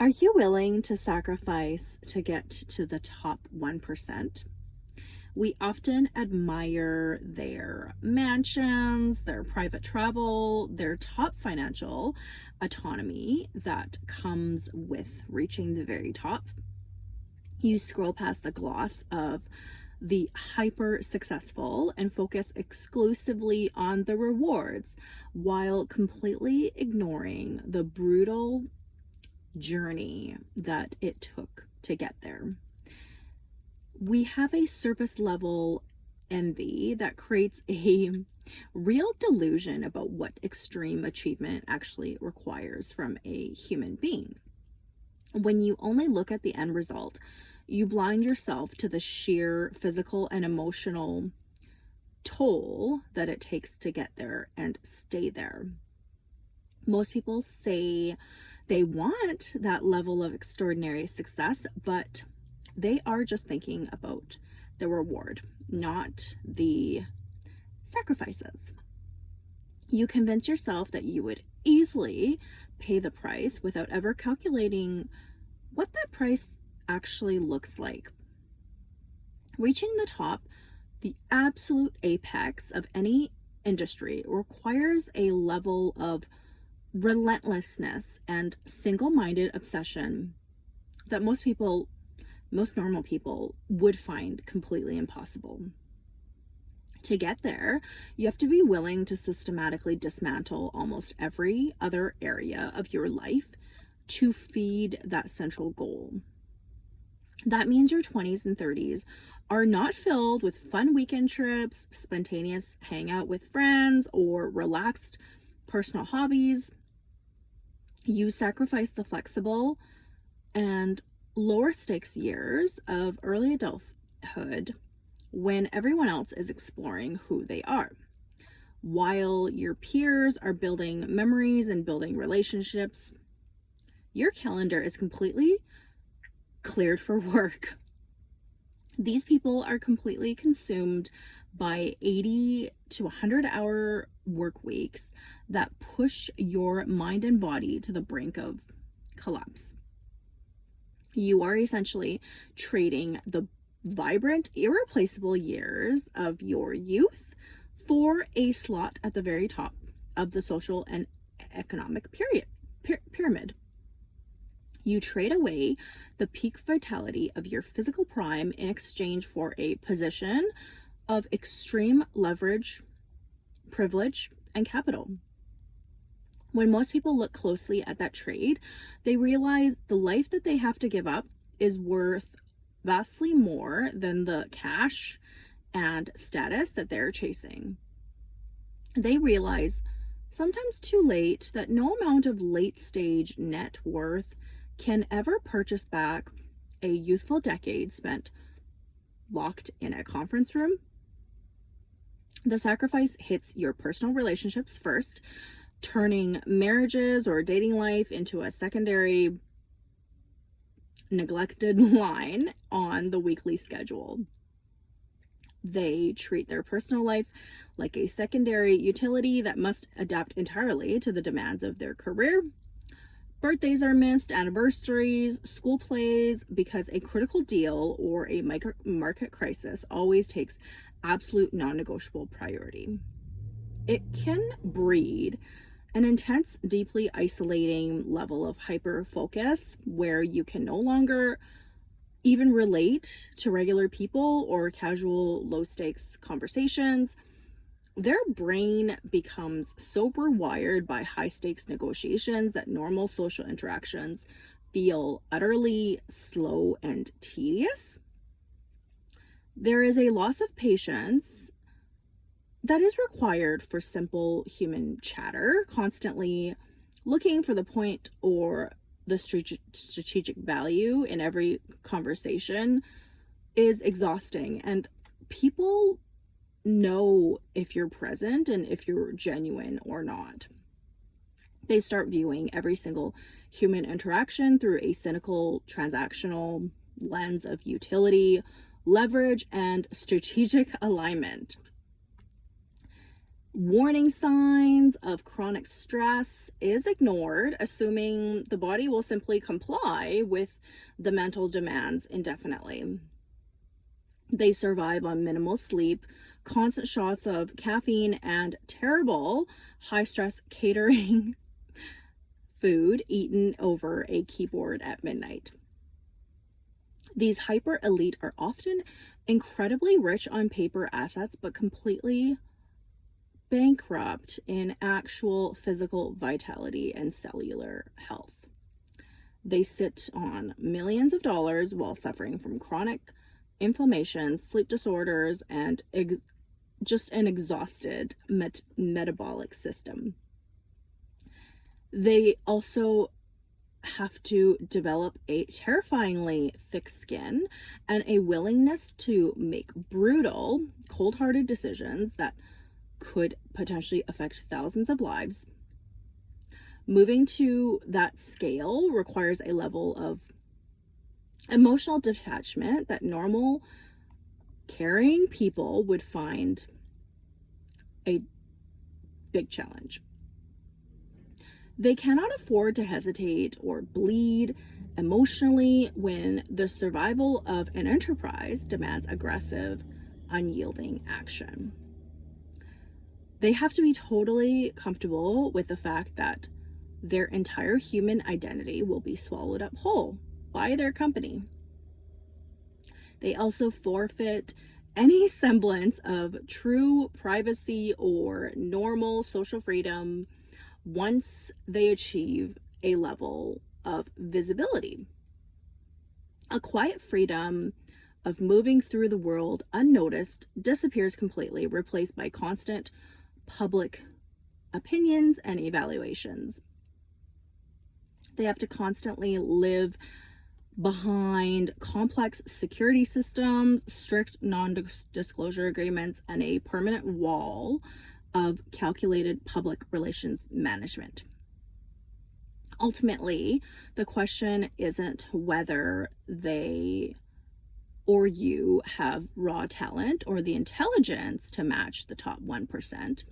Are you willing to sacrifice to get to the top 1%? We often admire their mansions, their private travel, their top financial autonomy that comes with reaching the very top. You scroll past the gloss of the hyper successful and focus exclusively on the rewards while completely ignoring the brutal journey that it took to get there. We have a surface level envy that creates a real delusion about what extreme achievement actually requires from a human being. When you only look at the end result, you blind yourself to the sheer physical and emotional toll that it takes to get there and stay there. Most people say they want that level of extraordinary success, but they are just thinking about the reward, not the sacrifices. You convince yourself that you would easily pay the price without ever calculating what that price actually looks like. Reaching the top, the absolute apex of any industry, requires a level of relentlessness and single-minded obsession that most normal people would find completely impossible. To get there, you have to be willing to systematically dismantle almost every other area of your life to feed that central goal. That means your 20s and 30s are not filled with fun weekend trips, spontaneous hangout with friends, or relaxed personal hobbies. You sacrifice the flexible and lower stakes years of early adulthood when everyone else is exploring who they are. While your peers are building memories and building relationships, your calendar is completely cleared for work. These people are completely consumed by 80 to 100-hour work weeks that push your mind and body to the brink of collapse. You are essentially trading the vibrant, irreplaceable years of your youth for a slot at the very top of the social and economic pyramid. You trade away the peak vitality of your physical prime in exchange for a position of extreme leverage, privilege, and capital. When most people look closely at that trade, they realize the life that they have to give up is worth vastly more than the cash and status that they're chasing. They realize, sometimes too late, that no amount of late stage net worth can ever purchase back a youthful decade spent locked in a conference room. The sacrifice hits your personal relationships first, turning marriages or dating life into a secondary, neglected line on the weekly schedule. They treat their personal life like a secondary utility that must adapt entirely to the demands of their career. Birthdays are missed, anniversaries, school plays, because a critical deal or a market crisis always takes absolute non-negotiable priority. It can breed an intense, deeply isolating level of hyper focus where you can no longer even relate to regular people or casual low stakes conversations. Their brain becomes so wired by high stakes negotiations that normal social interactions feel utterly slow and tedious. There is a loss of patience that is required for simple human chatter. Constantly looking for the point or the strategic value in every conversation is exhausting, and people know if you're present and if you're genuine or not. They start viewing every single human interaction through a cynical, transactional lens of utility, leverage, and strategic alignment. Warning signs of chronic stress is ignored, assuming the body will simply comply with the mental demands indefinitely. They survive on minimal sleep, constant shots of caffeine, and terrible high stress catering food eaten over a keyboard at midnight. These hyper elite are often incredibly rich on paper assets, but completely bankrupt in actual physical vitality and cellular health. They sit on millions of dollars while suffering from chronic inflammation, sleep disorders, and just an exhausted metabolic system. They also have to develop a terrifyingly thick skin and a willingness to make brutal, cold hearted decisions that could potentially affect thousands of lives. Moving to that scale requires a level of emotional detachment that normal, caring people would find a big challenge. They cannot afford to hesitate or bleed emotionally when the survival of an enterprise demands aggressive, unyielding action. They have to be totally comfortable with the fact that their entire human identity will be swallowed up whole by their company. They also forfeit any semblance of true privacy or normal social freedom once they achieve a level of visibility. A quiet freedom of moving through the world unnoticed disappears completely, replaced by constant public opinions and evaluations. They have to constantly live behind complex security systems, strict non-disclosure agreements, and a permanent wall of calculated public relations management. Ultimately, the question isn't whether they or you have raw talent or the intelligence to match the top 1%.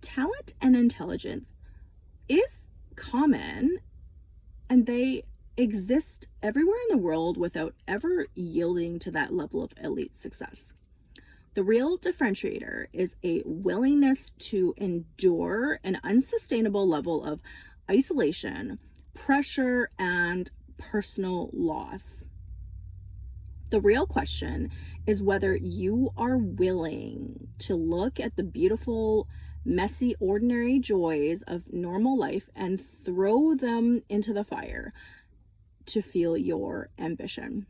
Talent and intelligence is common, and they exist everywhere in the world without ever yielding to that level of elite success. The real differentiator is a willingness to endure an unsustainable level of isolation, pressure, and personal loss. The real question is whether you are willing to look at the beautiful, messy, ordinary joys of normal life and throw them into the fire to fuel your ambition.